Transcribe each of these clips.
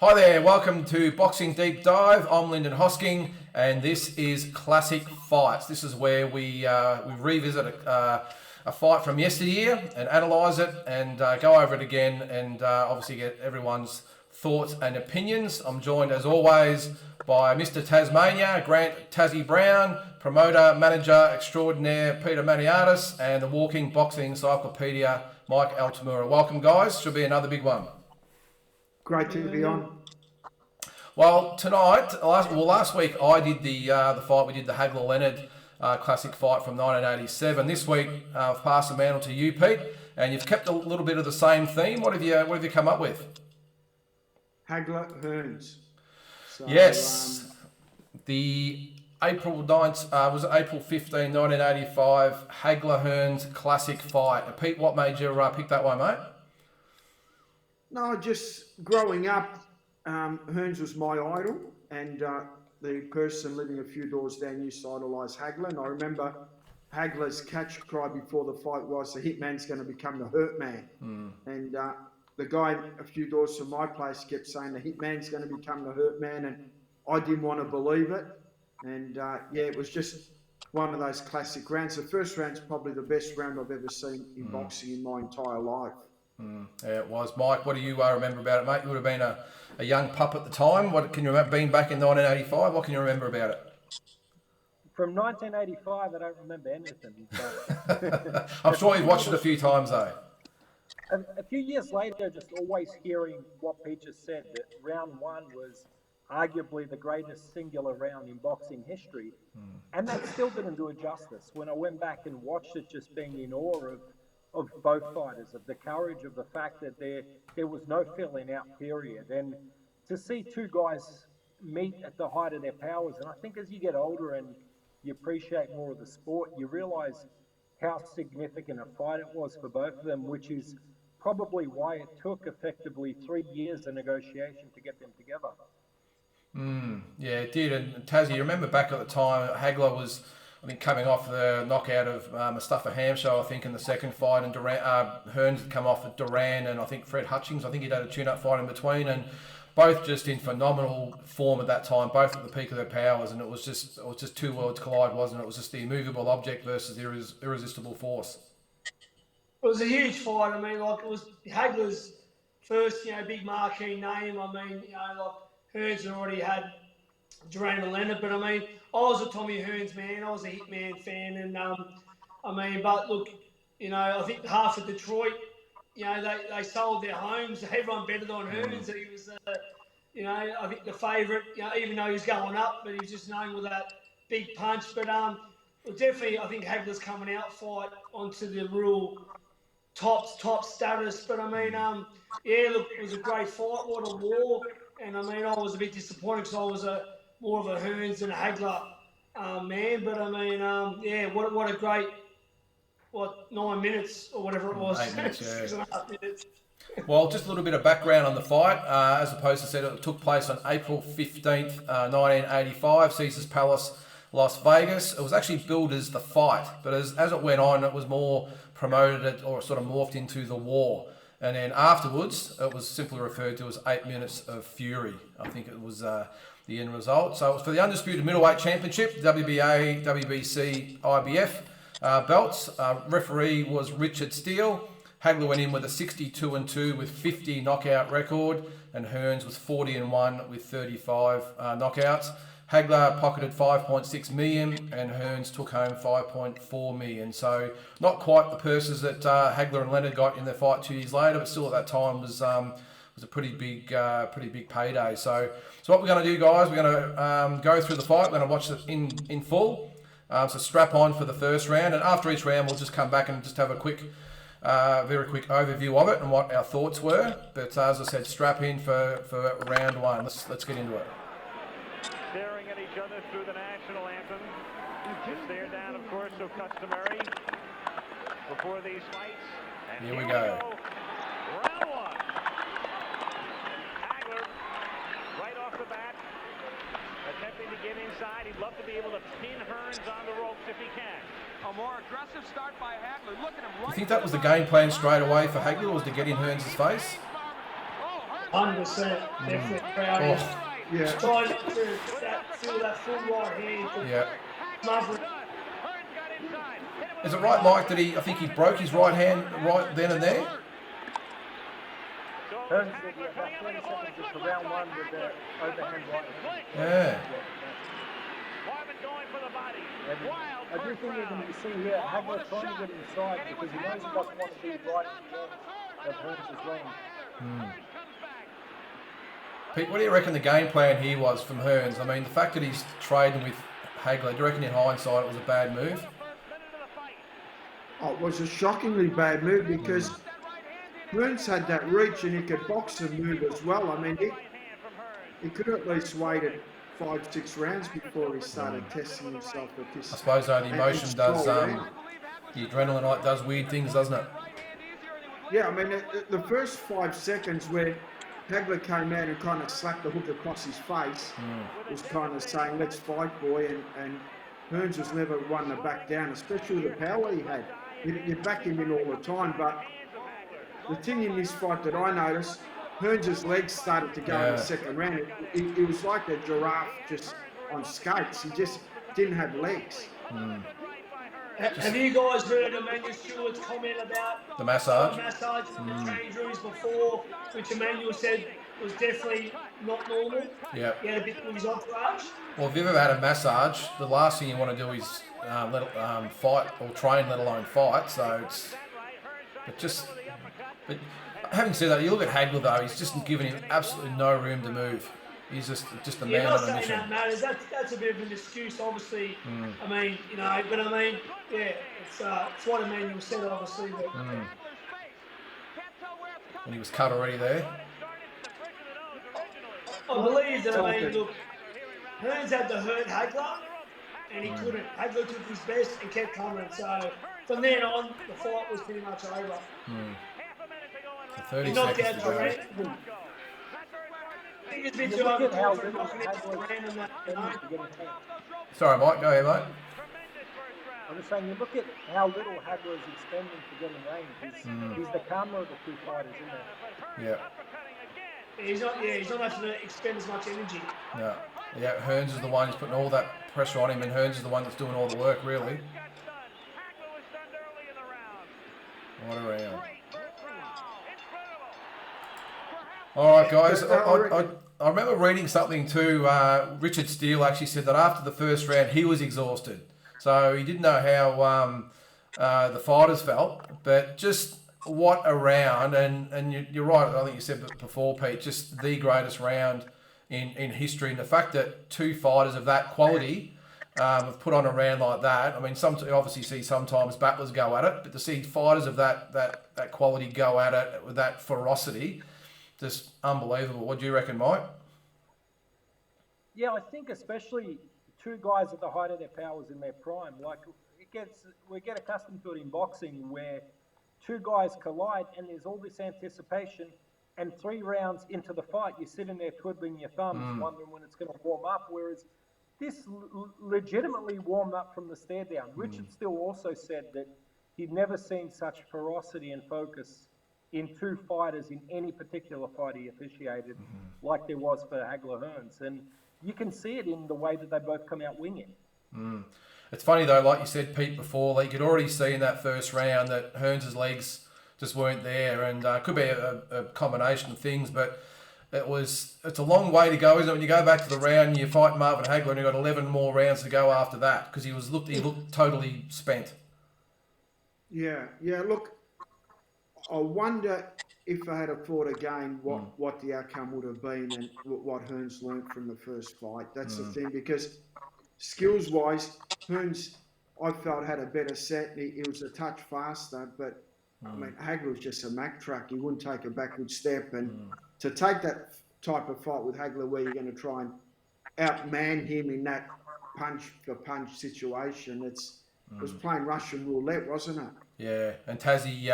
Hi there, welcome to Boxing Deep Dive. I'm Lyndon Hosking, and this is Classic Fights. This is where we revisit a fight from yesteryear and analyse it and go over it again and obviously get everyone's thoughts and opinions. I'm joined as always by Mr. Tasmania, Grant Tassie Brown, promoter, manager extraordinaire Peter Maniatis, and the walking boxing encyclopedia Mike Altamura. Welcome guys, should be another big one. Great to be on. Well, last week I did the fight. We did the Hagler-Leonard classic fight from 1987. This week I've passed the mantle to you, Pete, and you've kept a little bit of the same theme. What have you come up with? Hagler-Hearns. So, yes, the April 9th was April 15, 1985 Hagler-Hearns classic fight. Pete, what made you pick that one, mate? No, just growing up, Hearns was my idol, and the person living a few doors down used to idolise Hagler. And I remember Hagler's catch cry before the fight was, "The Hitman's going to become the Hurt Man." And the guy a few doors from my place kept saying, "The Hitman's going to become the Hurt Man," and I didn't want to believe it. And it was just one of those classic rounds. The first round's probably the best round I've ever seen in boxing in my entire life. Yeah, it was. Mike, what do you remember about it, mate? You would have been a young pup at the time. What can you remember, being back in 1985? What can you remember about it? From 1985, I don't remember anything. But I'm sure you've watched it a few times, though. A few years later, just always hearing what Pete just said, that round one was arguably the greatest singular round in boxing history. And that still didn't do it justice. When I went back and watched it, just being in awe of both fighters, of the courage, of the fact that there was no filling out period. And to see two guys meet at the height of their powers, and I think as you get older and you appreciate more of the sport, you realise how significant a fight it was for both of them, which is probably why it took effectively 3 years of negotiation to get them together. Yeah, it did. And Tassie, you remember back at the time, Hagler was, I think, coming off the knockout of Mustafa Hamsho, I think, in the second fight, and Hearns had come off at Duran, and I think Fred Hutchings, I think he'd had a tune-up fight in between, and both just in phenomenal form at that time, both at the peak of their powers, and it was just two worlds collide, wasn't it? It was just the immovable object versus the irresistible force. It was a huge fight. I mean, it was Hagler's first, big marquee name. I mean, Hearns already had Duran and Leonard, but I mean, I was a Tommy Hearns man. I was a Hitman fan, and but look, I think half of Detroit, they sold their homes. Everyone betted on Hearns. He was, I think the favourite. Even though he was going up, but he was just known with that big punch. But definitely, I think Hagler's coming out fight onto the real top status. But I mean, look, it was a great fight. What a war! And I mean, I was a bit disappointed because I was more of a Hearns and a Hagler man. But I mean, what a great, 9 minutes or whatever it was. 8 minutes, yeah. 6.5 minutes. Well, just a little bit of background on the fight. As opposed to said, it took place on April 15th, 1985, Caesars Palace, Las Vegas. It was actually billed as the fight, but as it went on, it was more promoted or sort of morphed into the war. And then afterwards, it was simply referred to as 8 minutes of fury. I think it was the end result. So it was for the Undisputed Middleweight Championship, WBA, WBC, IBF belts. Referee was Richard Steele. Hagler went in with a 62-2 with 50 knockout record, and Hearns was 40-1 with 35 knockouts. Hagler pocketed $5.6 million, and Hearns took home $5.4 million. So not quite the purses that Hagler and Leonard got in their fight 2 years later, but still at that time was a pretty big payday. So what we're going to do, guys, we're going to go through the fight. We're going to watch it in full. So strap on for the first round, and after each round, we'll just come back and just have a very quick overview of it and what our thoughts were. But as I said, strap in for round one. Let's get into it. Staring at each other through the national anthem. Just stare down, of course, so customary before these fights. And here we go. Round one. Hagler, right off the bat, attempting to get inside. He'd love to be able to pin Hearns on the ropes if he can. A more aggressive start by Hagler. Look at him. You think that was the game plan straight away for Hagler, was to get in Hearns' face? Oh, Hearns 100%. Definitely proud of him. Oh, Yeah. Trying not to feel that full right hand. yeah. Smothering. Is it right, Mike, that I think he broke his right hand right then and there? Hearns did about 30 seconds into round one with the overhand right hand. Yeah. Marvin going for the body. Wild I do think even you see here, Hagler trying to get inside because he knows he doesn't want to be right in the hands of Hearns' range. Pete, what do you reckon the game plan here was from Hearns? I mean, the fact that he's trading with Hagler, do you reckon in hindsight it was a bad move? Oh, it was a shockingly bad move because Hearns had that reach and he could box and move as well. I mean, he could at least waited 5-6 rounds before he started testing himself at this. I suppose though the emotion does, round. the adrenaline does weird things, doesn't it? Yeah, I mean, the first 5 seconds where Hagler came out and kind of slapped the hook across his face, was kind of saying, let's fight, boy, and Hearns was never one to back down, especially with the power he had. You back him in all the time, but the thing in this fight that I noticed, Hearns' legs started to go in the second round. It was like a giraffe just on skates. He just didn't have legs. Have you guys heard Emmanuel Stewart's comment about The massage? the massage and the injuries before, which Emmanuel said was definitely not normal? Yeah. He had a bit with his entourage. Well, if you've ever had a massage, the last thing you want to do is fight or train, let alone fight. So but having said that, you look at Hagler though, he's just giving him absolutely no room to move. He's just a man not on a saying mission. that matters. That's a bit of an excuse, obviously. I mean, but I mean, yeah, it's what Emmanuel said, obviously. But And he was cut already there. I believe that, look, Hearns had to hurt Hagler, and he couldn't. Hagler took his best and kept coming. So from then on, the fight was pretty much over. So 30 He knocked seconds out to go. Durant. I think it's been too Look at how overconfident little knocking out Hagler Durant and that. is to get in hand. Sorry, Mike, go ahead, mate. I'm just saying, you look at how little Hagler is expending to get in range. He's the calmer of the two fighters, isn't he? Yeah. He's not having to expend as much energy. No. Yeah, Hearns is the one who's putting all that pressure on him, and Hearns is the one that's doing all the work, really. What a round. All right, guys. I remember reading something too. Richard Steele actually said that after the first round, he was exhausted. So he didn't know how the fighters felt, but just what a round. And you're right, I think you said before, Pete, just the greatest round in history. And the fact that two fighters of that quality have put on a round like that. I mean, you obviously see sometimes battlers go at it, but to see fighters of that quality go at it with that ferocity, just unbelievable. What do you reckon, Mike? Yeah, I think especially two guys at the height of their powers in their prime. Like we get accustomed to it in boxing where two guys collide and there's all this anticipation, and 3 rounds into the fight, you're sitting there twiddling your thumbs, wondering when it's going to warm up. Whereas this legitimately warmed up from the stare down. Richard Steele also said that he'd never seen such ferocity and focus in two fighters in any particular fight he officiated, like there was for Hagler Hearns. And you can see it in the way that they both come out winging. It's funny though, like you said, Pete, before, like you could already see in that first round that Hearns' legs just weren't there, and it could be a combination of things, but it's a long way to go, isn't it? When you go back to the round, you fight Marvin Hagler, and you've got 11 more rounds to go after that, because he looked totally spent. Yeah. Look, I wonder if I had fought again, what the outcome would have been, and what Hearns learnt from the first fight. That's the thing, because skills-wise, Hearns, I felt, had a better set. He was a touch faster, but I mean, Hagler was just a Mack truck. He wouldn't take a backward step, and to take that type of fight with Hagler, where you're going to try and outman him in that punch-for-punch situation, it was playing Russian roulette, wasn't it? Yeah, and Tassie,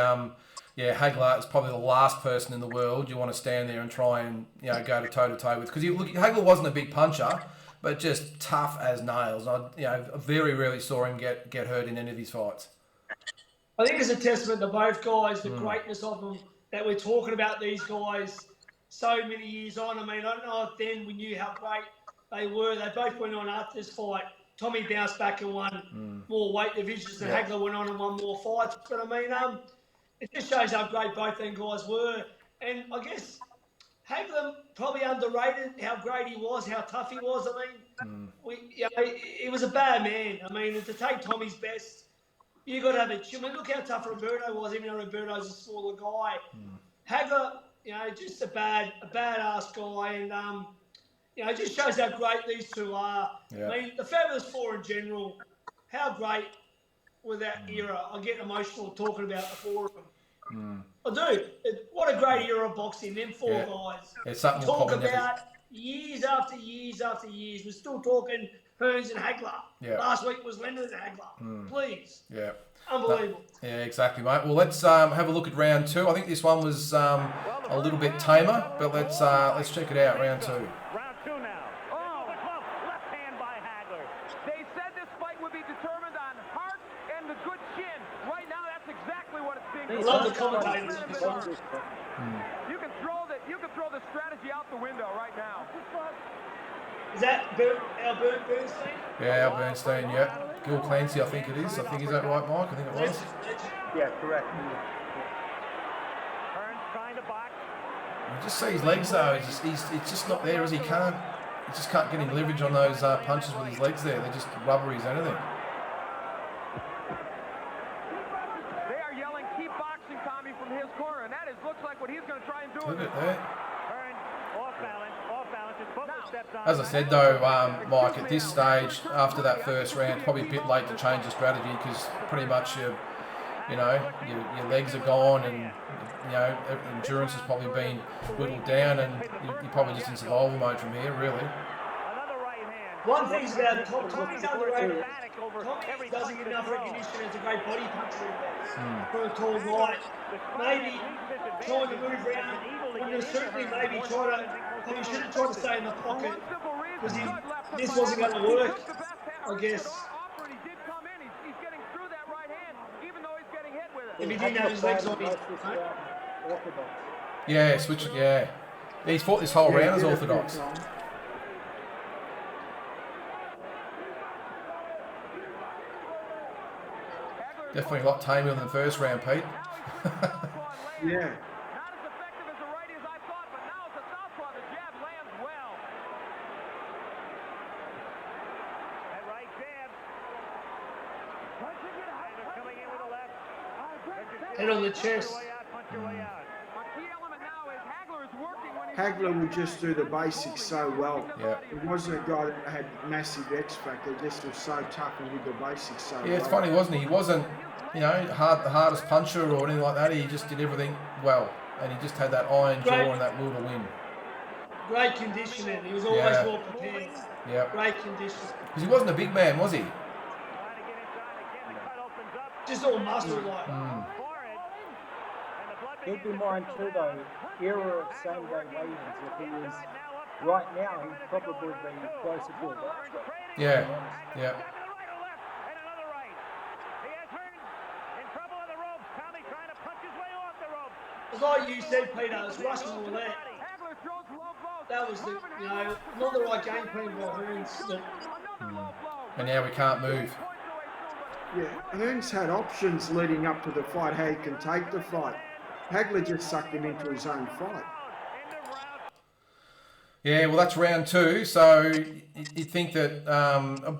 Hagler is probably the last person in the world you want to stand there and try and go to toe with, because Hagler wasn't a big puncher, but just tough as nails. I very rarely saw him get hurt in any of his fights. I think it's a testament to both guys, the greatness of them, that we're talking about these guys so many years on. I mean, I don't know if then we knew how great they were. They both went on after this fight. Tommy bounced back and won more weight divisions, and Hagler went on and won more fights. But I mean, it just shows how great both them guys were. And I guess Hagler probably underrated how great he was, how tough he was. I mean, he was a bad man. I mean, to take Tommy's best, you got to have it. I mean, look how tough Roberto was, even though Roberto's a smaller guy. Hagler, just a badass guy, and it just shows how great these two are. Yeah. I mean, the Fabulous Four in general, how great were that era. I get emotional talking about the four of them. I do. What a great era of boxing, them four guys. It's something we'll Talk probably about years after years after years. We're still talking Hearns and Hagler. Yeah. Last week was Leonard and Hagler. Please. Yeah. Unbelievable. Yeah, exactly, mate. Well, let's have a look at round 2. I think this one was a little bit tamer, but let's check it out, round 2. Round 2 now. Oh, the glove, left hand by Hagler. They said this fight would be determined on heart and the good chin. Right now, that's exactly what it's being. I love the commentators. You can throw the strategy out the window right now. Is that Al Bernstein? Yeah, Al Bernstein, yeah. Gil Clancy, I think it is. I think, is that right, Mike? I think it was. Yeah, correct. Hearns trying to box. You just see his legs though. It's just not there, is he? He just can't get any leverage on those punches with his legs there. They're just rubbery as anything. They are yelling, "Keep boxing, Tommy," from his corner, and that looks like what he's going to try and do. Look at that. Hearns off balance. His foot was stepped on. As I said though, Mike, at this stage, after that first round, probably a bit late to change the strategy because pretty much your legs are gone and endurance has probably been whittled down and you're probably just in survival mode from here, really. Another right hand. One thing's about Tommy's underrated. Tommy doesn't get enough recognition as a great body puncher for a tall guy. Maybe trying to move around, and certainly maybe he should have tried to stay in the pocket because this wasn't going to work, I guess. If he didn't have his legs on his Yeah, switch it, yeah. He's fought this whole round as orthodox. Definitely a lot tamer than the first round, Pete. Yeah. Not as effective as the righty as I thought, but now it's a southpaw. The jab lands well. That right jab. Hagler coming in with a left. head on the chest. Punch your way out. A key element now is Hagler is working when he's Hagler would just do the basics so well. Yeah. He wasn't a guy that had massive X factor, just was so tough and did the basics so well. Yeah, it's funny, wasn't he? He wasn't, the hardest puncher or anything like that. He just did everything well. And he just had that iron jaw and that will to win. Great conditioning. He was always well prepared. Yeah. Great conditioning. Because he wasn't a big man, was he? Trying to get inside again. The cut opens up. Just all muscle like. Forehead. And the blood Keep begins in to mind flow. too though, era of same day weigh-ins. If he was right now, he'd probably be closer to a boxer. Yeah. Yeah. Jab to the right or left, and another right. He has Hearns in trouble on the ropes. Tommy trying to punch his way off the ropes. It's like you said, Peter, it was Russian roulette. Hagler throws low blows. That was the, not the right game plan by Hearns. Another low blow. And now we can't move. Yeah, Hearns had options leading up to the fight, how he can take the fight. Hagler just sucked him into his own fight. Yeah, well, that's round two. So you'd think that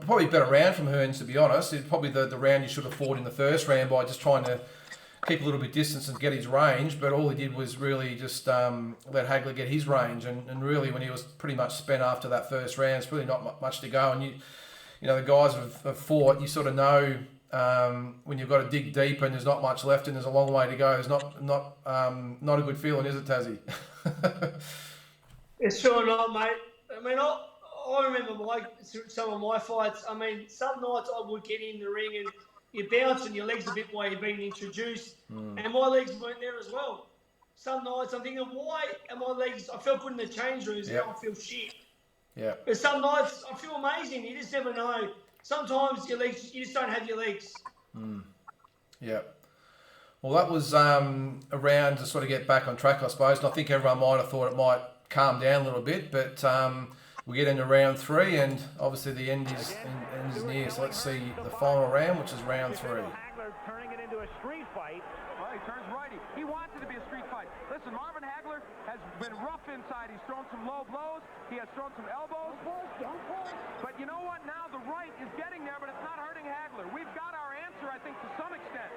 probably a better round from Hearns, to be honest. It's probably the round you should have fought in the first round by just trying to keep a little bit distance and get his range. But all he did was really just let Hagler get his range. And really, when he was pretty much spent after that first round, it's really not much to go. And you know, the guys have fought. You sort of know when you've got to dig deep and there's not much left and there's a long way to go. It's not a good feeling, is it, Tassie? It's sure not, mate. I mean, I remember some of my fights. I mean, some nights I would get in the ring and you bounce and your legs a bit while you're being introduced. And my legs weren't there as well. Some nights I'm thinking, why are my legs... I felt good in the change rooms, now I feel shit. Yeah. But some nights I feel amazing. You just never know. Sometimes your legs, you just don't have your legs. Yeah. Well, that was around to sort of get back on track, I suppose. And I think everyone might have thought it might calm down a little bit, but we get into round 3, and obviously the end is near. So let's see the final round, which is round 3. Hagler turning it into a street fight. Well, he turns righty. He wants it to be a street fight. Listen, Marvin Hagler has been rough inside. He's thrown some low blows. He has thrown some elbows. But you know what? Now the right is getting there, but it's not hurting Hagler. We've got our answer, I think, to some extent.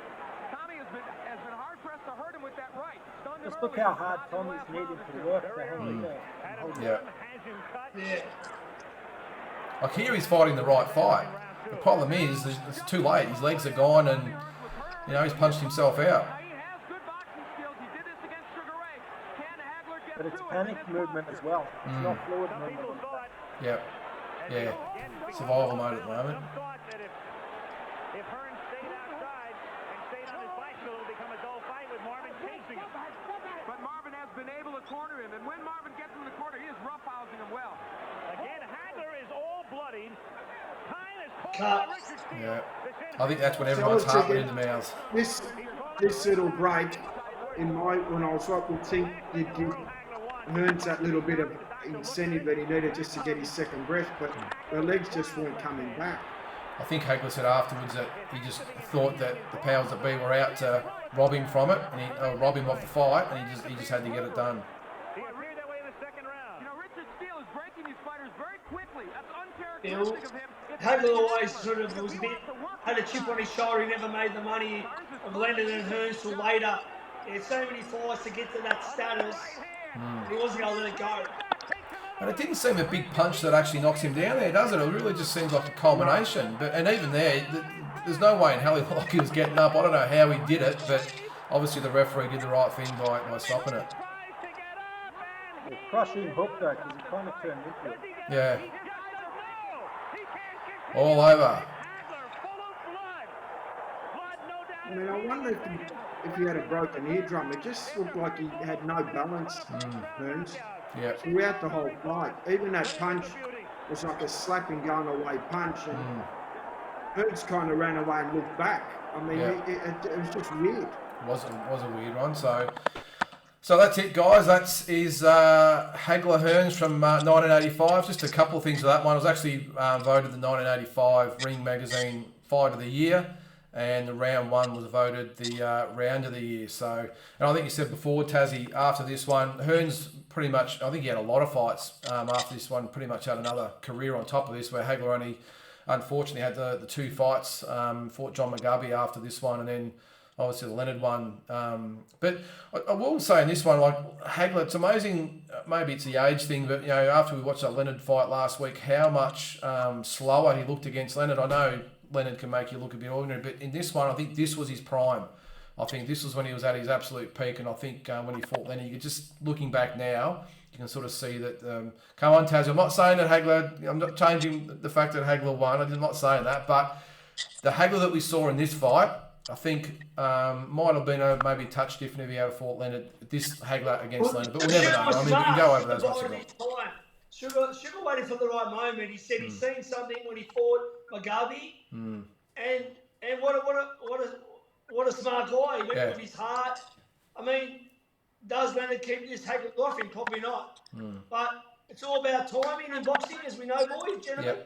Tommy has been hard-pressed to hurt him with that right. Stunned him Just look early. how hard Tommy's needing to work to hang it there. Yeah. Has him cut. Yeah. Like here, he's fighting the right fight. The problem is, it's too late. His legs are gone, and he's punched himself out. He has good boxing skills. He did this against Sugar Ray. Can Hagler get But it's through it? panic movement as well. It's not fluid Some people movement. thought, Yeah. Survival mode at the moment. some thought that if Hearns stayed outside and stayed on his bicycle, it would become a dull fight with Marvin chasing him. But Marvin has been able to corner him, and when Marvin gets in the corner, he is roughhousing him well. Again, Hagler is all bloodied. Time is called Cut. by Richard Steele. Yeah. I think that's when everyone's heart went in the mouths. This little break, when I was right, would think you'd give Hearns that little bit of incentive that he needed just to get his second breath, but the legs just weren't coming back. I think Hagler said afterwards that he just thought that the powers that be were out to rob him from it, and rob him of the fight, and he just had to get it done. He appeared that way in the second round. You know, Richard Steele is breaking these fighters very quickly. That's Yeah, uncharacteristic of him. It's- Hagler always sort of was a bit, had a chip on his shoulder. He never made the money of Leonard and Hearns till later. He had so many fights to get to that status. He wasn't going to let it go. And it didn't seem a big punch that actually knocks him down there, does it? It really just seems like a culmination. And even there, there's no way in hell he looked like he was getting up. I don't know how he did it, but obviously the referee did the right thing by stopping it. The crushing hook though, because he kind of turned into it. Yeah. All over. I mean, I wonder if he had a broken eardrum. It just looked like he had no balance, Hearns, Yeah. throughout the whole fight. Even that punch was like a slapping going away punch, and Hearns kind of ran away and looked back. I mean, Yeah. it was just weird. Was a weird one. So that's it, guys. That is Hagler Hearns from 1985. Just a couple of things for that one. It was actually voted the 1985 Ring Magazine Fight of the Year, and the round 1 was voted the round of the year. So, and I think you said before, Tassie, after this one, Hearns pretty much, I think he had a lot of fights after this one, pretty much had another career on top of this, where Hagler only, unfortunately, had the 2 fights, fought John McGubby after this one, and then obviously the Leonard one. But I will say in this one, like Hagler, it's amazing, maybe it's the age thing, but after we watched that Leonard fight last week, how much slower he looked against Leonard. I know Leonard can make you look a bit ordinary, but in this one, I think this was his prime. I think this was when he was at his absolute peak, and I think when he fought Leonard, you could just, looking back now, you can sort of see that, come on, Taz, I'm not saying that Hagler, I'm not changing the fact that Hagler won, I'm not saying that, but the Hagler that we saw in this fight, I think might have been maybe a touch different if he had fought Leonard, this Hagler against Leonard, but we'll never know. I mean, we can go over those once again. Sugar waited for the right moment. He said he's seen something when he fought McGubby, and what a smart guy. He went with his heart. I mean, does Leonard keep this Hagler off him? Probably not. But it's all about timing in boxing, as we know, boys, gentlemen.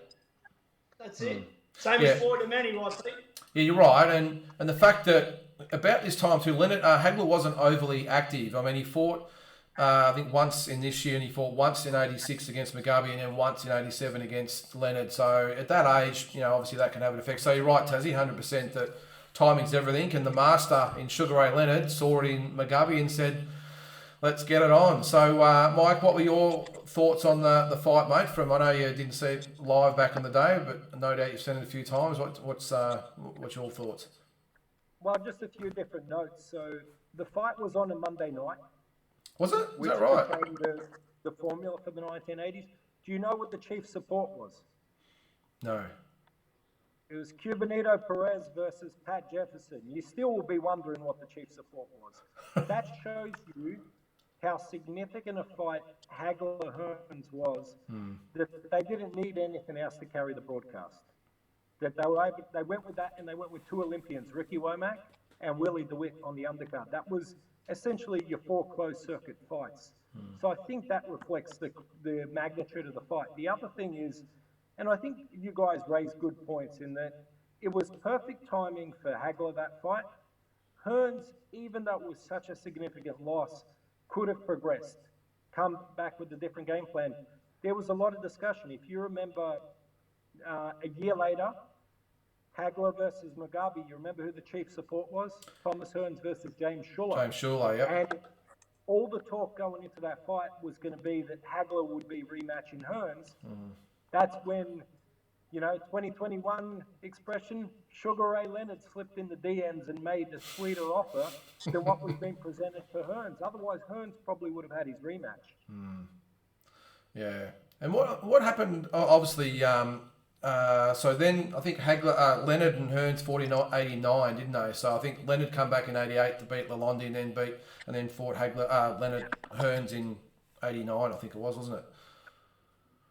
That's it. Same as Floyd and Manny, I think. Yeah, you're right, and the fact that about this time too, Leonard Hagler wasn't overly active. I mean, he fought I think once in this year, and he fought once in '86 against McGubby, and then once in '87 against Leonard. So at that age, obviously that can have an effect. So you're right, Tassie, 100% that timing's everything. And the master in Sugar Ray Leonard saw it in McGubby and said, "Let's get it on." So, Mike, what were your thoughts on the fight, mate? I know you didn't see it live back in the day, but no doubt you've seen it a few times. What's your thoughts? Well, just a few different notes. So the fight was on a Monday night. Was it? Is which that right? became the formula for the 1980s. Do you know what the chief support was? No. It was Cubanito Perez versus Pat Jefferson. You still will be wondering what the chief support was. That shows you how significant a fight Hagler-Hearns was, that they didn't need anything else to carry the broadcast. That they went with that, and they went with 2 Olympians, Ricky Womack and Willie DeWitt on the undercard. That was essentially your 4 closed-circuit fights. So I think that reflects the magnitude of the fight. The other thing is, and I think you guys raised good points in that it was perfect timing for Hagler, that fight. Hearns, even though it was such a significant loss, could have progressed, come back with a different game plan. There was a lot of discussion. If you remember, a year later, Hagler versus Mugabe, you remember who the chief support was? Thomas Hearns versus James Schuller. James Schuller, yeah. And all the talk going into that fight was going to be that Hagler would be rematching Hearns. That's when, 2021 expression, Sugar Ray Leonard slipped in the DMs and made a sweeter offer than what was being presented for Hearns. Otherwise, Hearns probably would have had his rematch. Yeah. And what happened, obviously, so then I think Leonard and Hearns fought in 89, didn't they? So I think Leonard come back in 88 to beat Lalonde and then fought Leonard Hearns in 89, I think it was, wasn't it?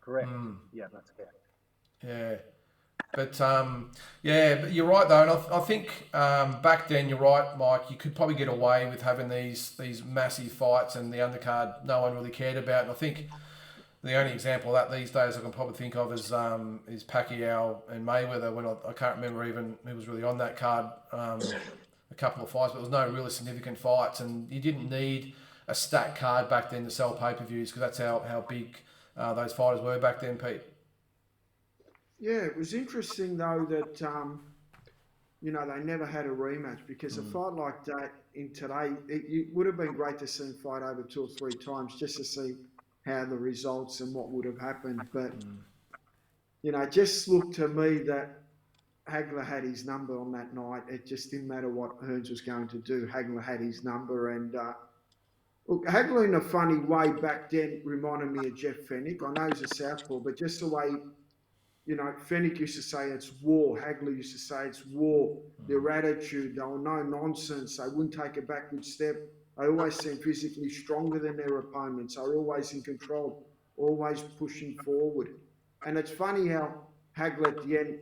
Correct. Yeah, that's correct. Yeah. But but you're right though, and I think back then you're right, Mike. You could probably get away with having these massive fights, and the undercard no one really cared about. And I think the only example of that these days I can probably think of is Pacquiao and Mayweather. When I can't remember even who was really on that card. A couple of fights, but there was no really significant fights, and you didn't need a stacked card back then to sell pay-per-views because that's how big those fighters were back then, Pete. Yeah, it was interesting though that they never had a rematch, because a fight like that in today, it would have been great to see him fight over 2 or 3 times just to see how the results and what would have happened. But it just looked to me that Hagler had his number on that night. It just didn't matter what Hearns was going to do. Hagler had his number, and look, Hagler in a funny way back then reminded me of Jeff Fennick. I know he's a southpaw, but just the way. Fennick used to say it's war. Hagler used to say it's war. Their attitude, they were no nonsense. They wouldn't take a backward step. They always seemed physically stronger than their opponents. They were always in control, always pushing forward. And it's funny how Hagler at the end,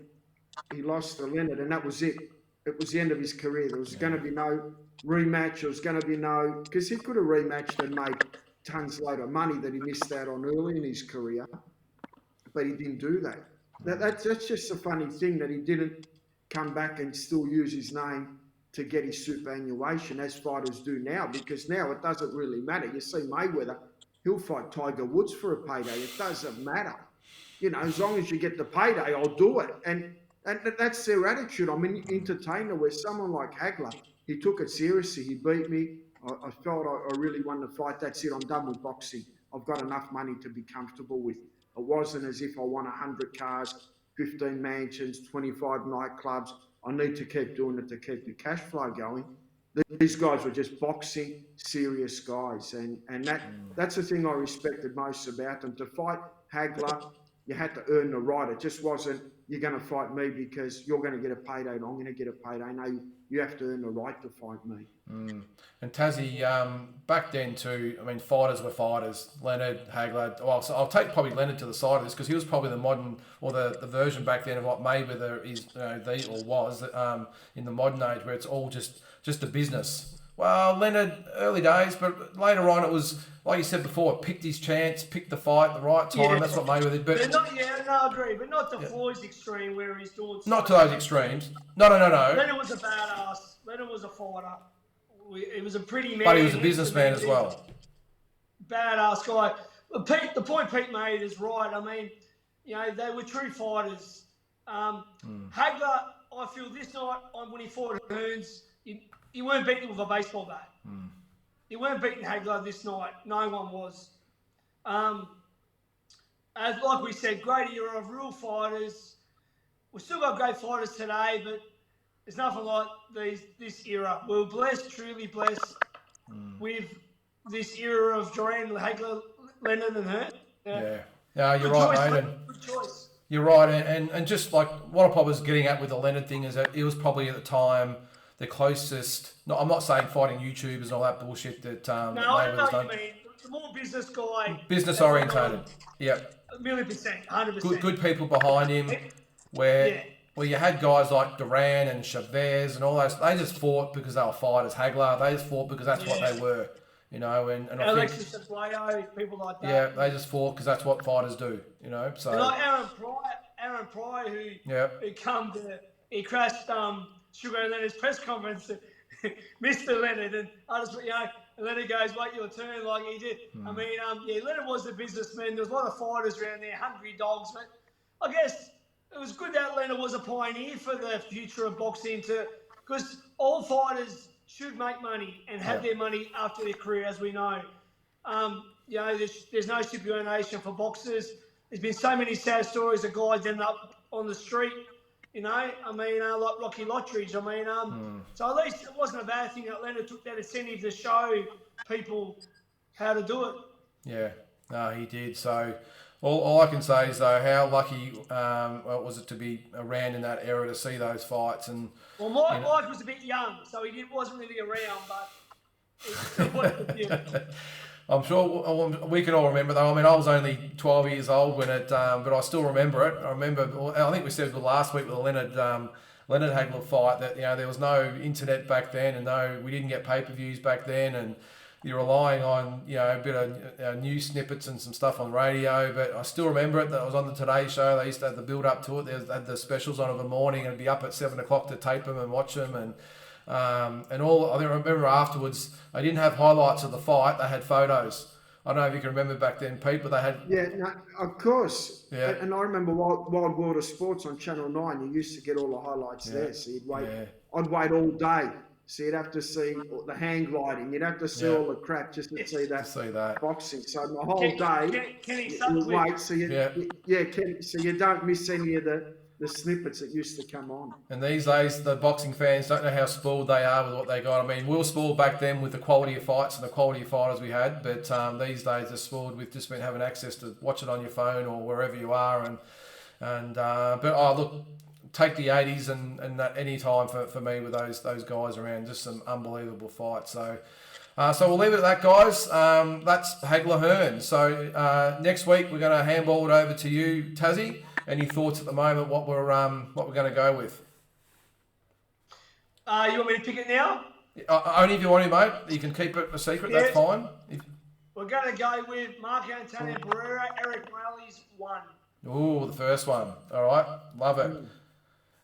he lost to Leonard, and that was it. It was the end of his career. There was going to be no rematch. There was going to be no... Because he could have rematched and made tons load of money that he missed out on early in his career, but he didn't do that. That's just a funny thing that he didn't come back and still use his name to get his superannuation as fighters do now, because now it doesn't really matter. You see Mayweather, he'll fight Tiger Woods for a payday. It doesn't matter. As long as you get the payday, I'll do it. And that's their attitude. I'm an entertainer, where someone like Hagler, he took it seriously. He beat me. I felt I really won the fight. That's it. I'm done with boxing. I've got enough money to be comfortable with. It wasn't as if I won 100 cars, 15 mansions, 25 nightclubs. I need to keep doing it to keep the cash flow going. These guys were just boxing, serious guys. And that's the thing I respected most about them. To fight Hagler, you had to earn the right. It just wasn't, you're going to fight me because you're going to get a payday and I'm going to get a payday. No, you have to earn the right to fight me. And Tassie, back then too, fighters were fighters. Leonard, Hagler. Well, so I'll take probably Leonard to the side of this because he was probably the modern, or the version back then of what Mayweather is, was in the modern age, where it's all just a business. Well, Leonard, early days, but later on it was, like you said before, picked his chance, picked the fight, the right time. Yeah. That's what Mayweather did. But I agree, but not to Floyd's extreme where he's doing. Not to those extremes. No. Leonard was a badass. Leonard was a fighter. He was a pretty man. But he was a businessman as well. Badass guy. Pete, the point Pete made is right. They were true fighters. Hagler, I feel this night, when he fought Hearns, you weren't beating him with a baseball bat. You weren't beating Hagler this night. No one was. As like we said, great era of real fighters. We've still got great fighters today, but there's nothing like this era. We're blessed, truly blessed, with this era of Duran, Hagler, Leonard, and Hearns. Yeah, you're right, mate. Good choice. You're right, and just like what I probably was getting at with the Leonard thing is that it was probably at the time the closest. No, I'm not saying fighting YouTubers and all that bullshit that. No, I know what you mean. The more business guy. Business orientated. Yeah. 1,000,000%, 100%. Good people behind him. Where Well, you had guys like Duran and Chavez and all those. They just fought because they were fighters. Hagler, they just fought because that's what they were, you know. And I think Alexis Aguayo, people like that. yeah, they just fought because that's what fighters do, you know. So And like Aaron Pryor, who come to, he crashed Sugar Leonard's press conference, Mr. Leonard, and I just, you know, and Leonard goes, "Wait your turn," like he did. I mean, yeah, Leonard was a businessman. There was a lot of fighters around there, hungry dogs, but I guess it was good that Leonard was a pioneer for the future of boxing, because all fighters should make money and have their money after their career, as we know. You know, there's no superannuation for boxers. There's been so many sad stories of guys ending up on the street, you know. I mean, like Rocky Lottridge. I mean, so at least it wasn't a bad thing that Leonard took that incentive to show people how to do it. yeah, no, he did. So all I can say is though, how lucky was it to be around in that era to see those fights. And Well, Mike was a bit young, so wasn't really around, but it still was a few. I'm sure we can all remember though. I mean, I was only 12 years old when it, but I still remember it. I remember. I think we said it last week with the Leonard Hagler fight that, you know, there was no internet back then, and we didn't get pay-per-views back then, and you're relying on, you know, a bit of news snippets and some stuff on radio. But I still remember it. That I was on the Today Show. They used to have the build up to it. They had the specials on of the morning, and be up at 7 o'clock to tape them and watch them, and all. I remember afterwards, they didn't have highlights of the fight. They had photos. I don't know if you can remember back then, Pete, but they had. Yeah, no, of course. Yeah. And I remember Wild World of Sports on Channel 9. You used to get all the highlights there. So you'd wait. Yeah. I'd wait all day. So you'd have to see the hang gliding. You'd have to see all the crap just to see that boxing. So the whole day, you wait. So so you don't miss any of the snippets that used to come on. And these days, the boxing fans don't know how spoiled they are with what they got. I mean, we were spoiled back then with the quality of fights and the quality of fighters we had, but these days they're spoiled with just having access to watch it on your phone or wherever you are. But look, take the 80s and that any time for me with those guys around, just some unbelievable fights. So we'll leave it at that, guys. That's Hagler Hearns. So next week we're going to handball it over to you, Tassie. Any thoughts at the moment? What we're going to go with? You want me to pick it now? Only if you want to, mate. You can keep it a secret. That's fine. We're going to go with Mark Antonio Barrera, Eric Morales 1. Ooh, the first one. All right, love it.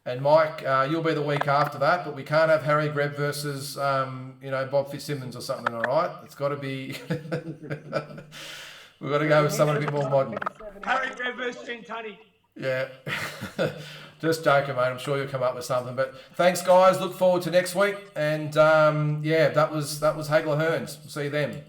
And Mike, you'll be the week after that, but we can't have Harry Greb versus Bob Fitzsimmons or something. All right, it's got to be. We've got to go with someone a bit more modern. Harry Greb versus Gentani. Yeah, just joking, mate. I'm sure you'll come up with something. But thanks, guys. Look forward to next week. And that was Hagler Hearns. See you then.